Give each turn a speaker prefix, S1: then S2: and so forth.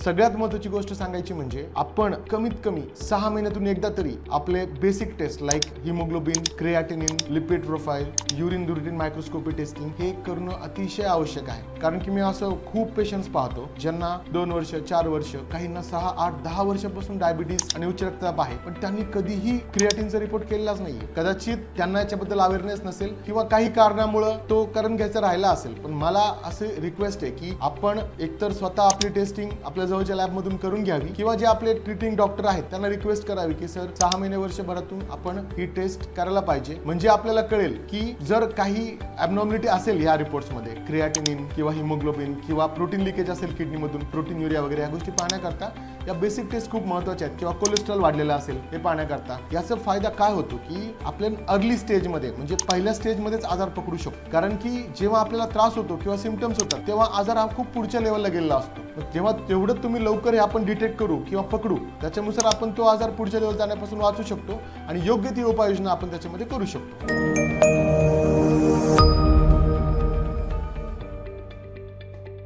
S1: सगळ्यात महत्त्वाची गोष्ट सांगायची म्हणजे आपण कमीत कमी 6 महिन्यातून एकदा तरी आपले basic test like haemoglobin, creatinine, lipid profile, urine ड्युरेटिन मायक्रोस्कोपी टेस्टिंग हे करणं अतिशय आवश्यक आहे. कारण की मी असं खूप पेशंट्स पाहतो ज्यांना 2 वर्ष 4 वर्ष काहींना 6, 8, 10 वर्षापासून डायबिटीज आणि उच्च रक्तदाब आहे, पण त्यांनी कधीही क्रिएटिनचा रिपोर्ट केलेलाच नाही. कदाचित त्यांना याच्याबद्दल अवेअरनेस नसेल किंवा काही कारणामुळे तो करून घ्यायचा राहिला असेल. पण मला असे रिक्वेस्ट आहे की आपण एकतर स्वतः आपली टेस्टिंग आपल्या जवळच्या लॅबमधून करून घ्यावी किंवा जे आपले ट्रीटिंग डॉक्टर आहेत त्यांना रिक्वेस्ट करावी की सर 6 महिने वर्षभरातून आपण ही टेस्ट करायला पाहिजे. म्हणजे आपल्याला कळेल की जर काही ॲबनॉर्मॅलिटी असेल या रिपोर्ट्समध्ये, क्रिएटिनिन किंवा हिमोग्लोबिन किंवा प्रोटीन लिकेज असेल किडनीमधून, प्रोटीन युरिया वगैरे या गोष्टी पाहण्याकरता या बेसिक टेस्ट खूप महत्त्वाच्या आहेत. किंवा कोलेस्ट्रॉल वाढलेला असेल हे पाहण्याकरता. याचा फायदा काय होतो की आपण अर्ली स्टेजमध्ये म्हणजे पहिल्या स्टेजमध्येच आजार पकडू शकतो. कारण की जेव्हा आपल्याला त्रास होतो किंवा सिम्पटम्स होतात तेव्हा आजार हा खूप पुढच्या लेवलला गेलेला असतो. जेव्हा तेवढं तुम्ही लवकर हे आपण डिटेक्ट करू किंवा पकडू त्याच्यानुसार आपण तो आजार पुढच्या लेवल जाण्यापासून वाचू शकतो आणि योग्य ती उपाययोजना आपण त्याच्यामध्ये करू शकतो.